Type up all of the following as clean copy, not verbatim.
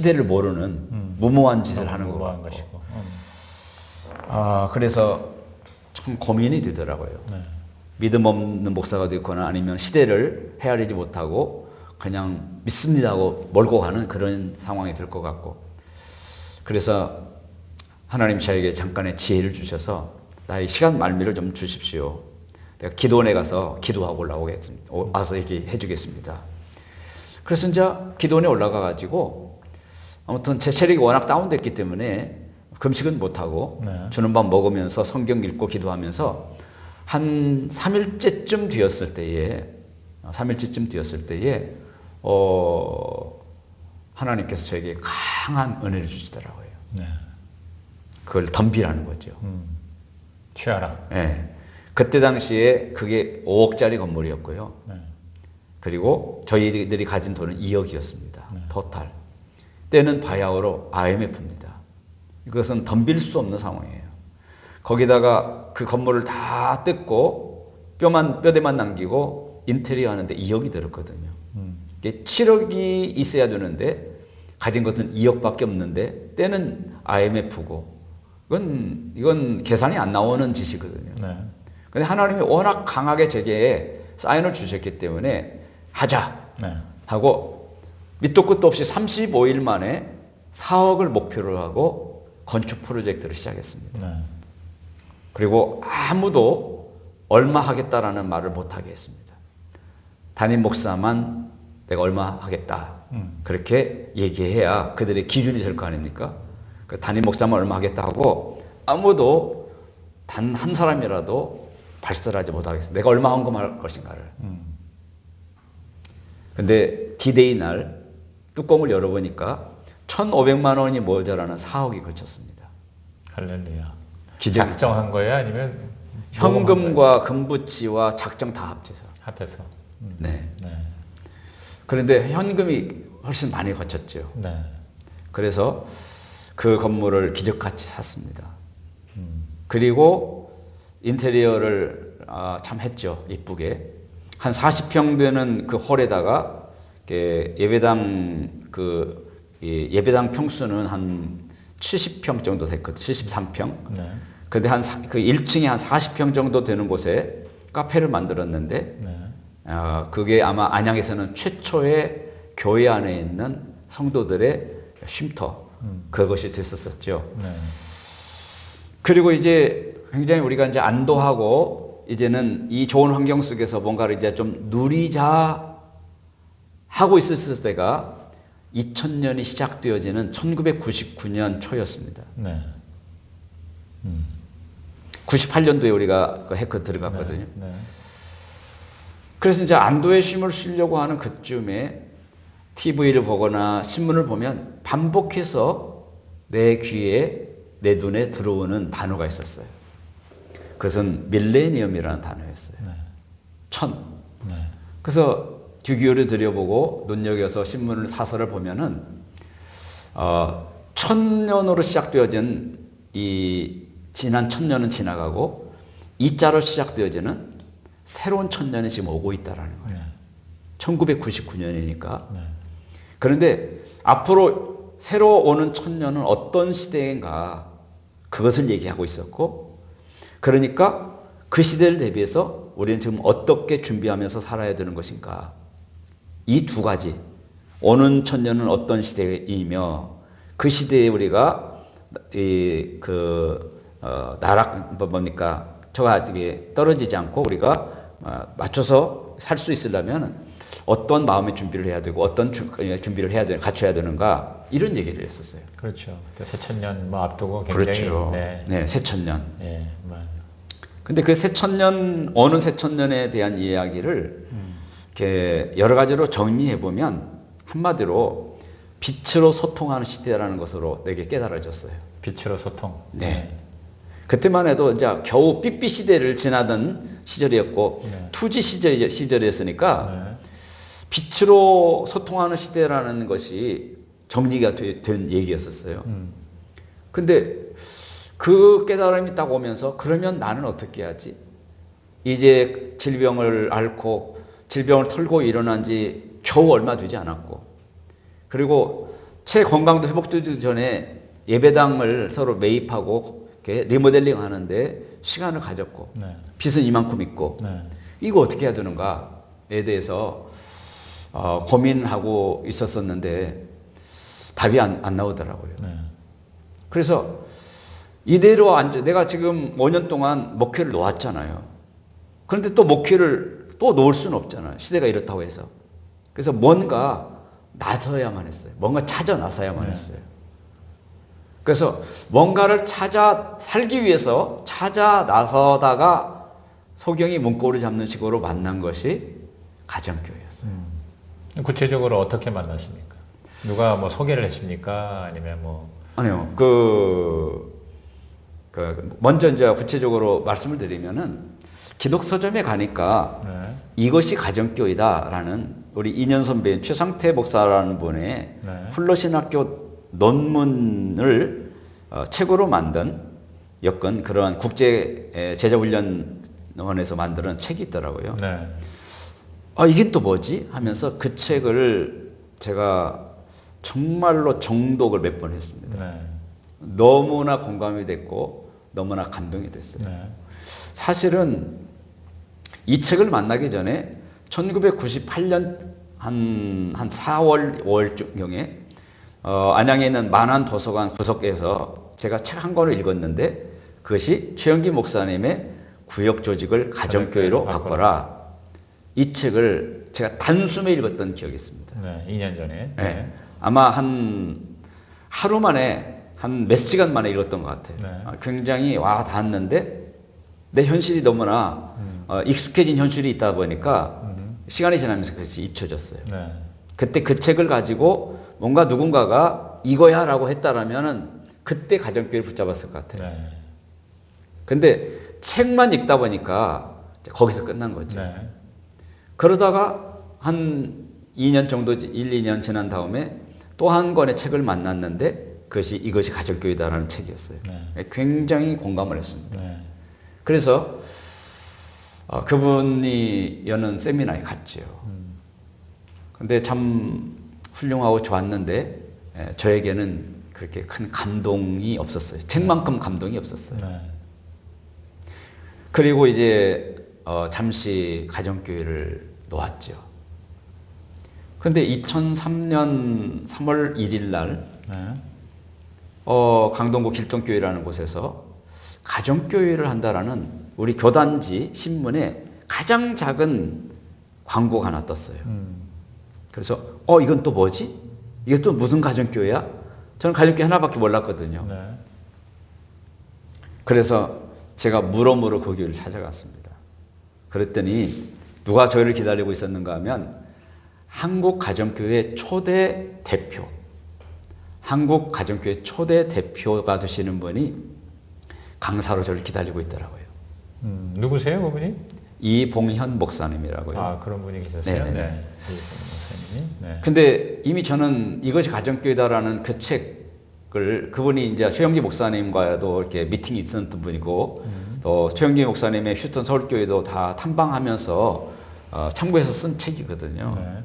시대를 모르는 무모한 짓을 하는 것 무모한 같고. 것이고. 그래서 참 고민이 되더라고요. 네. 믿음 없는 목사가 됐거나 아니면 시대를 헤아리지 못하고 그냥 믿습니다 하고 몰고 가는 그런 상황이 될 것 같고. 그래서 하나님 저에게 잠깐의 지혜를 주셔서 나의 시간 말미를 좀 주십시오. 내가 기도원에 가서 기도하고 올라오겠습니다. 와서 얘기해 주겠습니다. 그래서 이제 기도원에 올라가 가지고 아무튼 제 체력이 워낙 다운됐기 때문에 금식은 못하고 네. 주는 밥 먹으면서 성경 읽고 기도하면서 한 3일째쯤 되었을 때에 하나님께서 저에게 강한 은혜를 주시더라고요. 네. 그걸 덤비라는 거죠. 취하라. 네. 그때 당시에 그게 5억짜리 건물이었고요. 네. 그리고 저희들이 가진 돈은 2억이었습니다. 토탈. 때는 바야흐로 IMF입니다. 이것은 덤빌 수 없는 상황이에요. 거기다가 그 건물을 다 뜯고 뼈대만 남기고 인테리어 하는데 2억이 들었거든요. 이게 7억이 있어야 되는데 가진 것은 2억밖에 없는데 때는 IMF고 이건 계산이 안 나오는 짓이거든요. 네. 근데 하나님이 워낙 강하게 제게 사인을 주셨기 때문에 하자 네. 하고 밑도 끝도 없이 35일 만에 4억을 목표로 하고 건축 프로젝트를 시작했습니다. 네. 그리고 아무도 얼마 하겠다라는 말을 못하게 했습니다. 담임 목사만 내가 얼마 하겠다. 그렇게 얘기해야 그들의 기준이 될 거 아닙니까? 그 담임 목사만 얼마 하겠다 하고 아무도 단 한 사람이라도 발설하지 못하겠습니다. 내가 얼마 헌금할 것인가를. 근데 디데이 날 뚜껑을 열어보니까 1,500만 원이 모자라는 4억이 거쳤습니다. 할렐루야. 기적. 작정한 거예요? 아니면 현금과 금부치와 작정 다 합쳐서. 합해서? 네. 네. 그런데 현금이 훨씬 많이 거쳤죠. 네. 그래서 그 건물을 기적같이 샀습니다. 그리고 인테리어를 참 했죠. 이쁘게. 한 40평 되는 그 홀에다가 예배당 예배당 평수는 한 70평 정도 됐거든요. 73평. 네. 근데 그 1층에 한 40평 정도 되는 곳에 카페를 만들었는데 네. 그게 아마 안양에서는 최초의 교회 안에 있는 성도들의 쉼터 그것이 됐었었죠. 네. 그리고 이제 굉장히 우리가 이제 안도하고 이제는 이 좋은 환경 속에서 뭔가를 이제 좀 누리자 하고 있었을 때가 2000년이 시작되어지는 1999년 초였습니다. 네. 98년도에 우리가 그 해커 들어갔거든요. 네. 그래서 이제 안도의 쉼을 쉬려고 하는 그쯤에 TV를 보거나 신문을 보면 반복해서 내 귀에 내 눈에 들어오는 단어가 있었어요. 그것은 밀레니엄이라는 단어였어요. 네. 1000. 네. 그래서 귀 기울여 들여보고 눈여겨서 신문을 사설을 보면은 1000년으로 시작되어진 이 지난 1000년은 지나가고 이자로 시작되어지는 새로운 1000년이 지금 오고 있다라는 거예요. 네. 1999년이니까. 네. 그런데 앞으로 새로 오는 1000년은 어떤 시대인가 그것을 얘기하고 있었고, 그러니까 그 시대를 대비해서 우리는 지금 어떻게 준비하면서 살아야 되는 것인가. 이 두 가지. 오는 1000년은 어떤 시대이며 그 시대에 우리가 뭡니까? 저가 떨어지지 않고 우리가 맞춰서 살 수 있으려면 어떤 마음의 준비를 해야 되고 어떤 준비를 갖춰야 되는가 이런 얘기를 했었어요. 그렇죠. 새천년 앞두고 굉장히 그렇죠. 네. 네, 새천년. 네, 맞아요. 근데 그 새천년 오는 새천년에 대한 이야기를 이렇게 여러 가지로 정리해 보면 한마디로 빛으로 소통하는 시대라는 것으로 내게 깨달아졌어요. 빛으로 소통. 네. 그때만 해도 이제 겨우 삐삐 시대를 지나던 시절이었고 네. 2G 시절이었으니까 네. 빛으로 소통하는 시대라는 것이 정리가 된 얘기였었어요. 근데 그 깨달음이 딱 오면서 그러면 나는 어떻게 해야지? 이제 질병을 앓고 질병을 털고 일어난 지 겨우 얼마 되지 않았고, 그리고 체 건강도 회복되기 전에 예배당을 서로 매입하고 이렇게 리모델링 하는데 시간을 가졌고 네. 빚은 이만큼 있고 네. 이거 어떻게 해야 되는가에 대해서 고민하고 있었었는데 답이 안 나오더라고요. 네. 그래서 이대로 내가 지금 5년 동안 목회를 놓았잖아요. 그런데 또 목회를 또 놓을 수는 없잖아요. 시대가 이렇다고 해서. 그래서 뭔가 나서야만 했어요. 뭔가 찾아 나서야만 네. 했어요. 그래서 뭔가를 찾아 살기 위해서 찾아 나서다가 소경이 문고리 잡는 식으로 만난 것이 가정교회였어요. 구체적으로 어떻게 만났습니까? 누가 뭐 소개를 했습니까? 아니면 뭐 아니요. 먼저 이제 구체적으로 말씀을 드리면은 기독 서점에 가니까 네. 이것이 가정교회다라는 우리 2년 선배인 최상태 목사라는 분의 네. 플러신학교 논문을 책으로 만든 여건 그러한 국제 제자훈련원에서 만드는 책이 있더라고요. 네. 이게 또 뭐지? 하면서 그 책을 제가 정말로 정독을 몇 번 했습니다. 네. 너무나 공감이 됐고 너무나 감동이 됐어요. 네. 사실은 이 책을 만나기 전에 1998년 한 4월, 5월경에 안양에 있는 만안 도서관 구석에서 제가 책 한 권을 읽었는데 그것이 최영기 목사님의 구역 조직을 가정교회로 바꿔라. 이 책을 제가 단숨에 읽었던 기억이 있습니다. 네. 2년 전에. 네. 아마 하루 만에 한 몇 시간 만에 읽었던 것 같아요. 네. 굉장히 와 닿았는데 내 현실이 너무나 익숙해진 현실이 있다 보니까 시간이 지나면서 그것이 잊혀졌어요. 네. 그때 그 책을 가지고 뭔가 누군가가 이거야라고 했다라면은 그때 가정교회를 붙잡았을 것 같아요. 네. 근데 책만 읽다 보니까 거기서 끝난 거죠. 네. 그러다가 한 2년 정도, 1, 2년 지난 다음에 또 한 권의 책을 만났는데 이것이 가정교회다라는 책이었어요. 네. 굉장히 공감을 했습니다. 네. 그래서 그분이 여는 세미나에 갔지요. 근데 참 훌륭하고 좋았는데 저에게는 그렇게 큰 감동이 없었어요. 책만큼 감동이 없었어요. 네. 그리고 이제 잠시 가정교회를 놓았죠. 그런데 2003년 3월 1일 날 네. 강동구 길동교회라는 곳에서 가정교회를 한다라는 우리 교단지 신문에 가장 작은 광고가 하나 떴어요. 그래서 이건 또 뭐지? 이게 또 무슨 가정교회야? 저는 가정교회 하나밖에 몰랐거든요. 네. 그래서 제가 물어물어 그 교회를 찾아갔습니다. 그랬더니 누가 저희를 기다리고 있었는가 하면 한국 가정교회 초대 대표, 한국 가정교회 초대 대표가 되시는 분이 강사로 저를 기다리고 있더라고요. 누구세요, 그분이? 이봉현 목사님이라고요. 그런 분이 계셨어요? 네네네. 네. 목사님이. 네. 근데 이미 저는 이것이 가정교회다라는 그 책을 그분이 이제 최영기 목사님과도 이렇게 미팅이 있었던 분이고 또 최영기 목사님의 휴스턴 서울교회도 다 탐방하면서 참고해서 쓴 책이거든요. 네.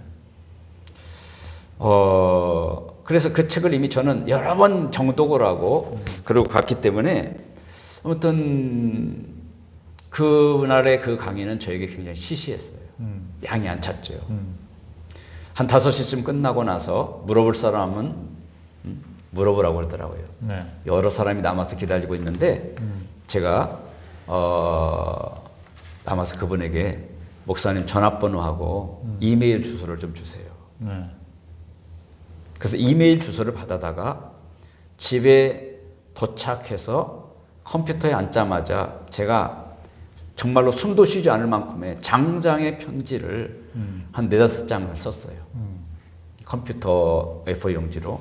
그래서 그 책을 이미 저는 여러 번 정독을 하고 그러고 갔기 때문에 아무튼 그날의 그 강의는 저에게 굉장히 시시했어요. 양이 안 찼죠. 한 5시쯤 끝나고 나서 물어볼 사람은 물어보라고 그러더라고요. 네. 여러 사람이 남아서 기다리고 있는데 제가 남아서 그분에게 목사님 전화번호하고 이메일 주소를 좀 주세요. 네. 그래서 이메일 주소를 받아다가 집에 도착해서 컴퓨터에 앉자마자 제가 정말로 숨도 쉬지 않을 만큼의 장장의 편지를 한 4-5장을 썼어요. 컴퓨터 A4 용지로.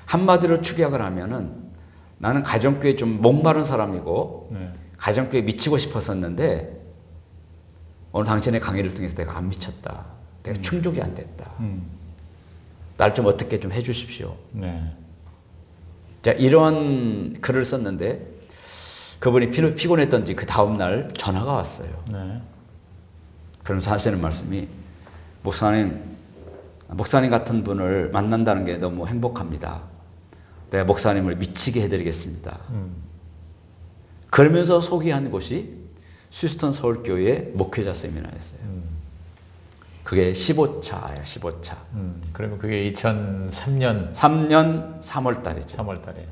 한마디로 축약을 하면은 나는 가정교회 좀 목마른 사람이고 네. 가정교회 미치고 싶었었는데 오늘 당신의 강의를 통해서 내가 안 미쳤다. 내가 충족이 안 됐다. 날 좀 어떻게 좀 해주십시오. 네. 자, 이런 글을 썼는데 그분이 피곤했던지 그 다음날 전화가 왔어요. 네. 그러면서 하시는 말씀이 목사님 목사님 같은 분을 만난다는 게 너무 행복합니다. 내가 목사님을 미치게 해드리겠습니다. 그러면서 소개한 곳이 휴스턴 서울교회 목회자 세미나였어요. 그게 15차예요, 15차. 그러면 그게 2003년 3년 3월 달이죠. 3월 달에.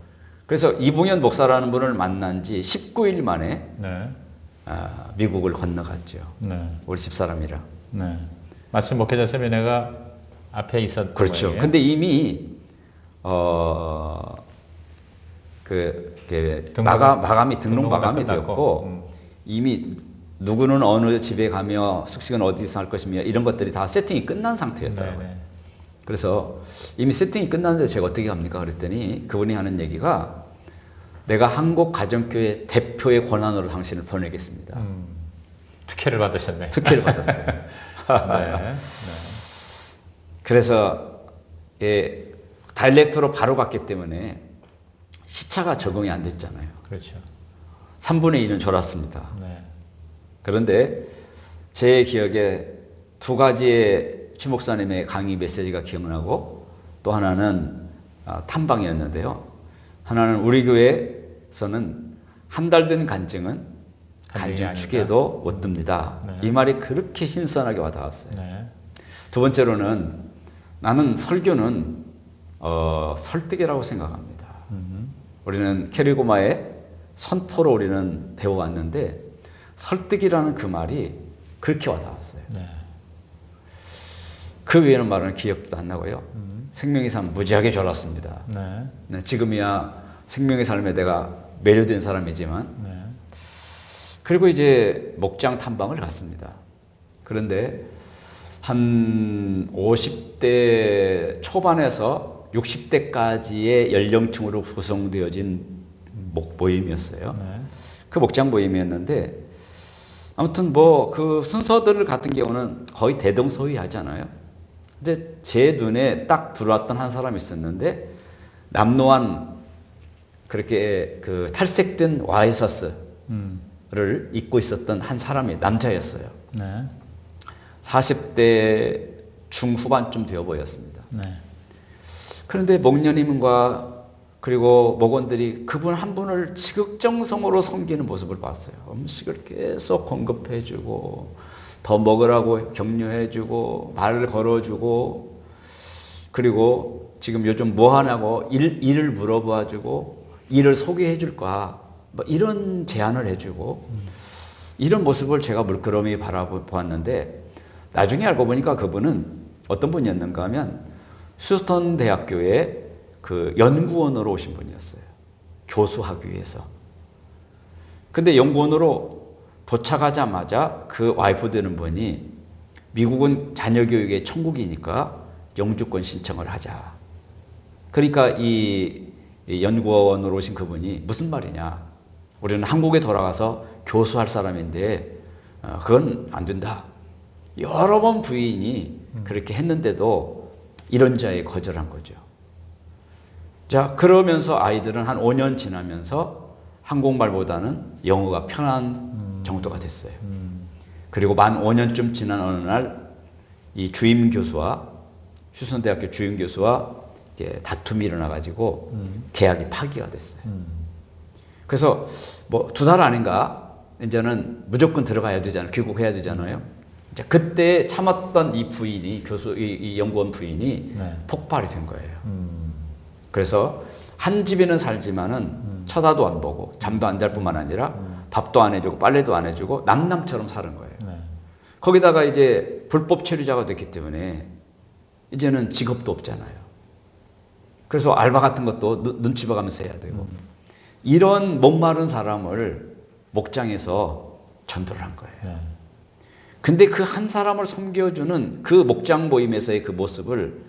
그래서 이봉현 목사라는 분을 만난 지 19일 만에 네. 미국을 건너갔죠. 네. 우리 집사람이랑. 네. 마침 목회자 세미나가 앞에 있었던 그렇죠. 거예요. 근데 이미 마감이 등록 마감이 끝났고. 되었고 이미 누구는 어느 집에 가며 숙식은 어디서 할 것이며 이런 것들이 다 세팅이 끝난 상태였더라고요. 네네. 그래서 이미 세팅이 끝났는데 제가 어떻게 합니까? 그랬더니 그분이 하는 얘기가 내가 한국 가정교회 대표의 권한으로 당신을 보내겠습니다. 특혜를 받으셨네. 특혜를 받았어요. 네. 그래서 다이렉트로 바로 갔기 때문에 시차가 적응이 안 됐잖아요. 그렇죠. 3분의 2는 졸았습니다. 네. 그런데 제 기억에 두 가지의 최 목사님의 강의 메시지가 기억나고 또 하나는 탐방이었는데요. 하나는 우리 교회에서는 한 달 된 간증은 간증 축에도 못 듭니다. 네. 이 말이 그렇게 신선하게 와닿았어요. 네. 두 번째로는 나는 설교는 설득이라고 생각합니다. 우리는 캐리고마의 선포로 우리는 배워왔는데 설득이라는 그 말이 그렇게 와닿았어요. 네. 그 외에는 말은 기억도 안 나고요. 생명의 삶 무지하게 졸랐습니다. 네. 네, 지금이야 생명의 삶에 내가 매료된 사람이지만 네. 그리고 이제 목장 탐방을 갔습니다. 그런데 한 50대 초반에서 60대까지의 연령층으로 구성되어진 모임이었어요. 네. 그 목장 모임이었는데 아무튼 뭐 그 순서들 같은 경우는 거의 대동소이하잖아요. 근데 제 눈에 딱 들어왔던 한 사람이 있었는데 남노한 그렇게 그 탈색된 와이셔츠를 입고 있었던 한 사람이 남자였어요. 네. 40대 중후반쯤 되어 보였습니다. 네. 그런데 목녀님과 그리고 목원들이 그분 한 분을 지극정성으로 섬기는 모습을 봤어요. 음식을 계속 공급해주고 더 먹으라고 격려해주고 말을 걸어주고 그리고 지금 요즘 뭐 하냐고 일을 물어봐주고 일을 소개해줄까 뭐 이런 제안을 해주고 이런 모습을 제가 물끄러미 바라보았는데 나중에 알고 보니까 그분은 어떤 분이었는가 하면 휴스턴 대학교의 그 연구원으로 오신 분이었어요. 교수하기 위해서. 근데 연구원으로 도착하자마자 그 와이프 되는 분이 미국은 자녀 교육의 천국이니까 영주권 신청을 하자. 그러니까 이 연구원으로 오신 그분이 무슨 말이냐. 우리는 한국에 돌아가서 교수할 사람인데 그건 안 된다. 여러 번 부인이 그렇게 했는데도 이런 자에 거절한 거죠. 자, 그러면서 아이들은 한 5년 지나면서 한국말보다는 영어가 편한 정도가 됐어요. 그리고 만 5년쯤 지난 어느 날 이 주임 교수와 휴스턴대학교 주임 교수와 이제 다툼이 일어나가지고 계약이 파기가 됐어요. 그래서 뭐 2달 아닌가 이제는 무조건 들어가야 되잖아요. 귀국해야 되잖아요. 이제 그때 참았던 이 부인이 이 연구원 부인이 네. 폭발이 된 거예요. 그래서 한 집에는 살지만은 쳐다도 안 보고 잠도 안 잘 뿐만 아니라 밥도 안 해주고 빨래도 안 해주고 남남처럼 사는 거예요. 네. 거기다가 이제 불법 체류자가 됐기 때문에 이제는 직업도 없잖아요. 그래서 알바 같은 것도 눈치 봐가면서 해야 되고 이런 목마른 사람을 목장에서 전도를 한 거예요. 네. 근데 그 한 사람을 섬겨주는 그 목장 모임에서의 그 모습을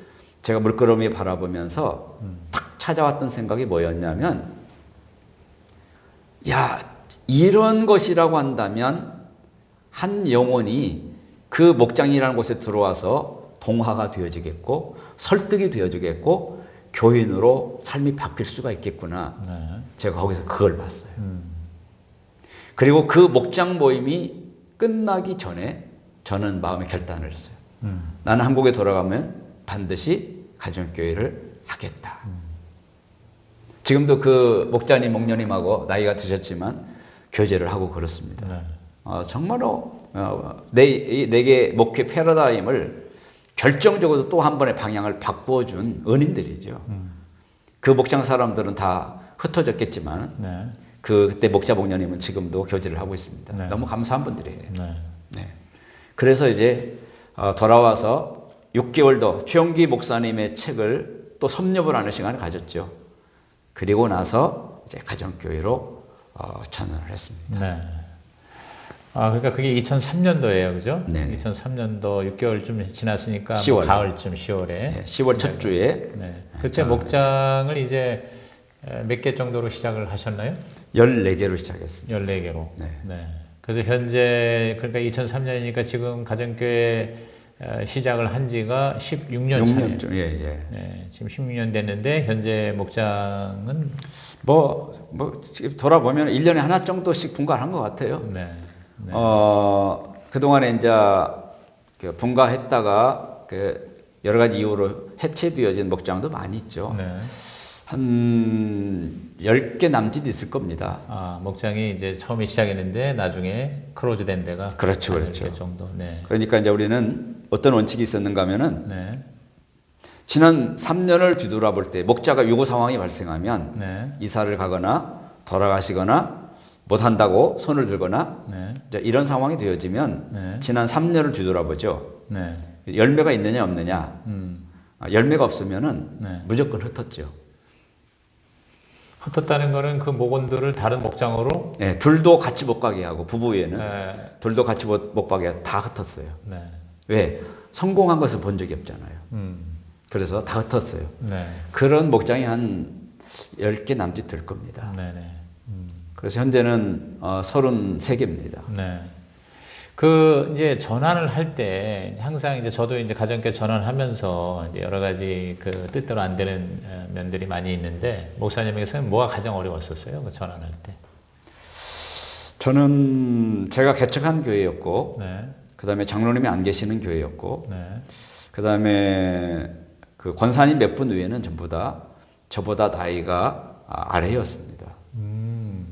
제가 물끄러미 바라보면서 탁 찾아왔던 생각이 뭐였냐면 야, 이런 것이라고 한다면 한 영혼이 그 목장이라는 곳에 들어와서 동화가 되어지겠고 설득이 되어지겠고 교인으로 삶이 바뀔 수가 있겠구나. 네. 제가 거기서 그걸 봤어요. 그리고 그 목장 모임이 끝나기 전에 저는 마음의 결단을 했어요. 나는 한국에 돌아가면 반드시 가정교회를 하겠다. 지금도 그 목자님, 목녀님하고 나이가 드셨지만 교제를 하고 그렇습니다. 네. 정말로 내게 목회 패러다임을 결정적으로 또 한 번의 방향을 바꾸어 준 은인들이죠. 그 목장 사람들은 다 흩어졌겠지만 네. 그때 목자 목녀님은 지금도 교제를 하고 있습니다. 네. 너무 감사한 분들이에요. 네. 네. 그래서 이제 돌아와서 6개월 더 최용기 목사님의 책을 또 섭렵을 하는 시간을 가졌죠. 그리고 나서 이제 가정교회로 전환을 했습니다. 네. 그러니까 그게 2003년도예요, 그죠? 네. 2003년도 6개월쯤 지났으니까 10월. 뭐 가을쯤 10월에. 네, 10월 첫 주에 네. 그때 목장을 이제 몇 개 정도로 시작을 하셨나요? 14개로 시작했습니다. 14개로. 네. 그래서 현재 그러니까 2003년이니까 지금 가정교회 시작을 한 지가 16년 차예요. 6년쯤, 예. 네, 지금 16년 됐는데 현재 목장은 지금 돌아보면 1년에 하나 정도씩 분가한 것 같아요. 네. 네. 그동안에 이제 그 분가했다가 그 여러 가지 이유로 해체되어진 목장도 많이 있죠. 네. 한 10개 남짓 있을 겁니다. 목장이 이제 처음에 시작했는데 나중에 크로즈 된 데가 그렇죠, 한 그렇죠. 10개 정도. 네. 그러니까 이제 우리는 어떤 원칙이 있었는가 하면은 네. 지난 3년을 뒤돌아볼 때 목자가 유고 상황이 발생하면 네. 이사를 가거나 돌아가시거나 못한다고 손을 들거나 네. 이제 이런 상황이 되어지면 네. 지난 3년을 뒤돌아보죠. 네. 열매가 있느냐 없느냐. 열매가 없으면은 네. 무조건 흩었죠. 흩었다는 거는 그 목원들을 다른 목장으로 네, 둘도 같이 못 가게 하고 부부에는 네. 둘도 같이 못 가게 하고 다 흩었어요. 네. 왜? 성공한 것을 본 적이 없잖아요. 음. 그래서 다 흩었어요. 네. 그런 목장이 한 10개 남짓 될 겁니다. 네. 네. 그래서 현재는 33개입니다. 네. 그 이제 전환을 할 때 항상 이제 저도 이제 가정교회 전환하면서 이제 여러 가지 그 뜻대로 안 되는 면들이 많이 있는데 목사님에게서는 뭐가 가장 어려웠었어요? 그 전환할 때. 저는 제가 개척한 교회였고, 네. 그 다음에 장로님이 안 계시는 교회였고, 네. 그 다음에 그 권사님 몇 분 외에는 전부 다 저보다 나이가 아래였습니다.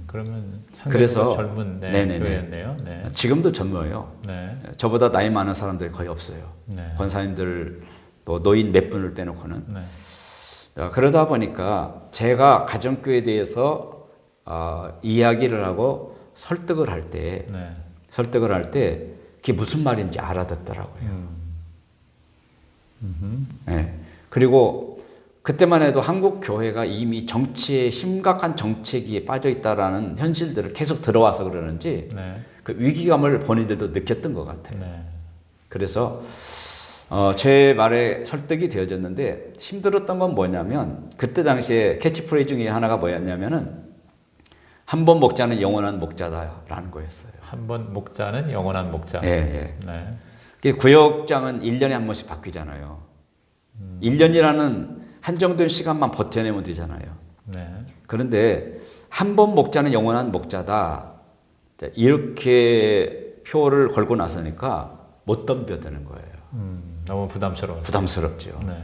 그러면 그래서 젊은 네네네. 교회였네요. 네. 지금도 젊어요. 네. 저보다 나이 많은 사람들이 거의 없어요. 네. 권사님들 또 노인 몇 분을 빼놓고는. 네. 그러다 보니까 제가 가정교회에 대해서 이야기를 하고 설득을 할 때 그게 무슨 말인지 알아듣더라고요. 네. 그리고 그때만 해도 한국 교회가 이미 정치에 심각한 정체기에 빠져 있다라는 현실들을 계속 들어와서 그러는지 네. 그 위기감을 본인들도 느꼈던 것 같아요. 네. 그래서 제 말에 설득이 되어졌는데 힘들었던 건 뭐냐면 그때 당시에 캐치프레이즈 중에 하나가 뭐였냐면은 한 번 목자는 영원한 목자다라는 거였어요. 한 번 목자는 영원한 목자. 예, 예. 네. 구역장은 1년에 한 번씩 바뀌잖아요. 1년이라는 한정된 시간만 버텨내면 되잖아요. 네. 그런데 한 번 목자는 영원한 목자다. 이렇게 표를 걸고 나서니까 못 덤벼드는 거예요. 너무 부담스러워. 부담스럽죠. 네.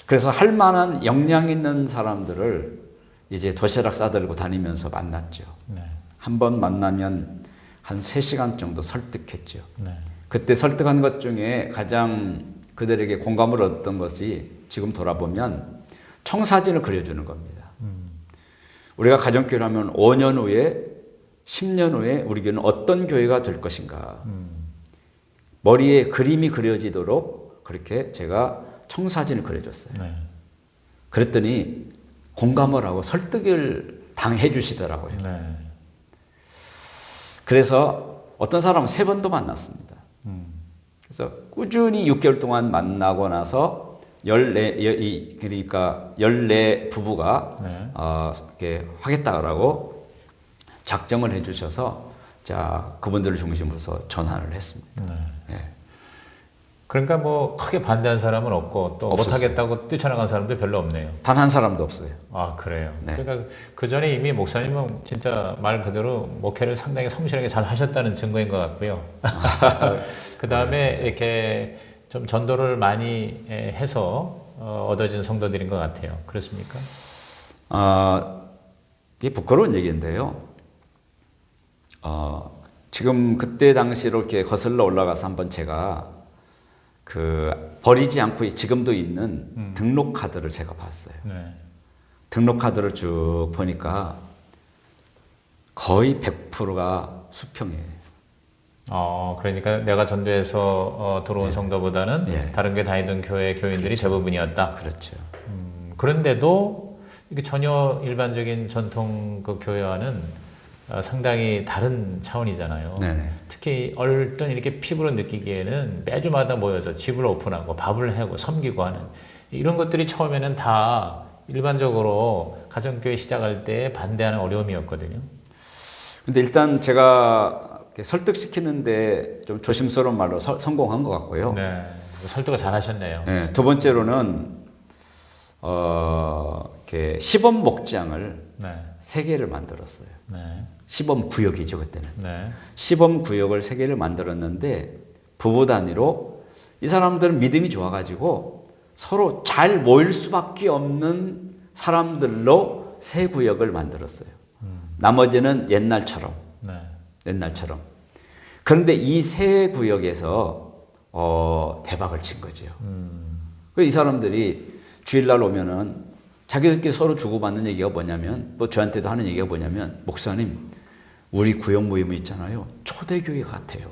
그래서 할 만한 역량 있는 사람들을 이제 도시락 싸들고 다니면서 만났죠. 네. 한 번 만나면 한 3시간 정도 설득했죠. 네. 그때 설득한 것 중에 가장 그들에게 공감을 얻었던 것이 지금 돌아보면 청사진을 그려주는 겁니다. 우리가 가정교회를 하면 5년 후에 10년 후에 우리 교회는 어떤 교회가 될 것인가. 머리에 그림이 그려지도록 그렇게 제가 청사진을 그려줬어요. 네. 그랬더니 공감을 하고 설득을 당해 주시더라고요. 네. 그래서 어떤 사람은 3번도 만났습니다. 그래서 꾸준히 6개월 동안 만나고 나서 14 부부가 네. 이렇게 하겠다라고 작정을 해 주셔서 자, 그분들을 중심으로 해서 전환을 했습니다. 네. 예. 그러니까 뭐 크게 반대한 사람은 없고 또 없었어요. 못하겠다고 뛰쳐나간 사람도 별로 없네요. 단 한 사람도 없어요. 아, 그래요. 네. 그러니까 그 전에 이미 목사님은 진짜 말 그대로 목회를 상당히 성실하게 잘 하셨다는 증거인 것 같고요. 그 다음에 이렇게 좀 전도를 많이 해서 얻어진 성도들인 것 같아요. 그렇습니까? 이게 부끄러운 얘기인데요. 지금 그때 당시로 이렇게 거슬러 올라가서 한번 제가 버리지 않고 지금도 있는 등록 카드를 제가 봤어요. 네. 등록 카드를 쭉 보니까 거의 100%가 수평이에요. 그러니까 내가 전도해서 들어온 성도보다는 예. 다른 게 다니던 교회 교인들이 대부분이었다. 그렇죠. 그런데도 이게 전혀 일반적인 전통 그 교회와는 상당히 다른 차원이잖아요. 네네. 특히 얼른 이렇게 피부로 느끼기에는 매주마다 모여서 집을 오픈하고 밥을 하고 섬기고 하는 이런 것들이 처음에는 다 일반적으로 가정교회 시작할 때 반대하는 어려움이었거든요. 근데 일단 제가 이렇게 설득시키는데 좀 조심스러운 말로 성공한 것 같고요. 네. 설득을 잘 하셨네요. 네, 두 번째로는 이렇게 시범 목장을 네. 3개를 만들었어요. 네. 시범 구역이죠, 그때는. 네. 시범 구역을 3개를 만들었는데 부부 단위로 이 사람들은 믿음이 좋아가지고 서로 잘 모일 수밖에 없는 사람들로 3구역을 만들었어요. 나머지는 옛날처럼. 네. 옛날처럼. 그런데 이 3구역에서 대박을 친 거죠. 이 사람들이 주일날 오면은 자기들끼리 서로 주고받는 얘기가 뭐냐면 또 저한테도 하는 얘기가 뭐냐면 목사님 우리 구역 모임이 있잖아요. 초대교회 같아요.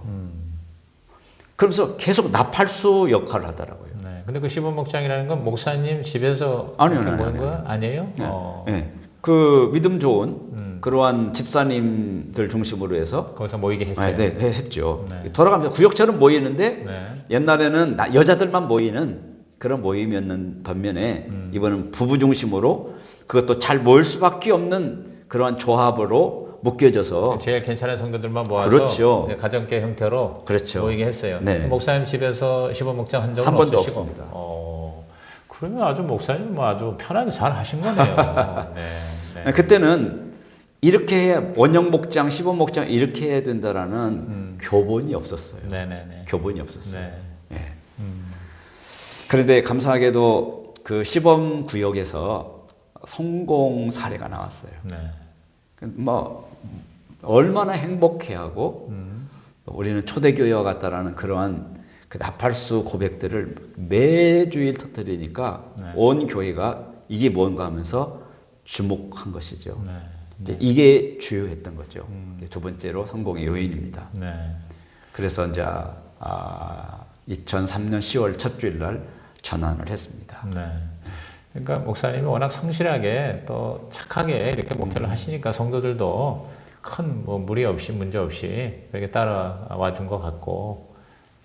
그러면서 계속 나팔수 역할을 하더라고요. 네. 근데 그 시범 목장이라는 건 목사님 집에서 아니요, 모인 거 아니에요? 네. 네. 그 믿음 좋은 그러한 집사님들 중심으로 해서 거기서 모이게 했어요. 네, 했죠. 네. 돌아가면서 구역처럼 모이는데 네. 옛날에는 여자들만 모이는 그런 모임이었는 반면에 이번은 부부 중심으로 그것도 잘 모일 수밖에 없는 그러한 조합으로 묶여져서 제일 괜찮은 성도들만 모아서 그렇죠. 가정교회 형태로 그렇죠. 모이게 했어요. 네. 목사님 집에서 시범 목장 한 적은 한 번도 없으시고. 없습니다. 그러면 아주 목사님 뭐 아주 편하게 잘 하신 거네요. 네. 네. 그때는 이렇게 원형 목장, 시범 목장 이렇게 해야 된다라는 교본이 없었어요. 네네네. 교본이 없었어요. 네. 예. 그런데 감사하게도 그 시범 구역에서 성공 사례가 나왔어요. 네. 뭐 얼마나 행복해하고 우리는 초대교회와 같다라는 그러한 그 나팔수 고백들을 매주일 터뜨리니까 네. 온 교회가 이게 뭔가 하면서 주목한 것이죠. 네. 이제 이게 주요했던 거죠. 두 번째로 성공의 요인입니다. 네. 그래서 이제 2003년 10월 첫 주일 날 전환을 했습니다. 네. 그러니까 목사님이 워낙 성실하게 또 착하게 이렇게 목회를 하시니까 성도들도 큰 뭐 무리 없이 문제 없이 그렇게 따라와 준 것 같고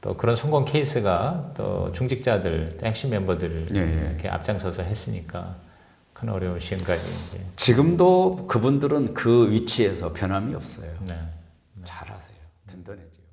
또 그런 성공 케이스가 또 중직자들, 핵심 멤버들을 예. 이렇게 앞장서서 했으니까 큰 어려운 시험까지 이제. 지금도 그분들은 그 위치에서 변함이 없어요. 네. 잘하세요. 든든해지고.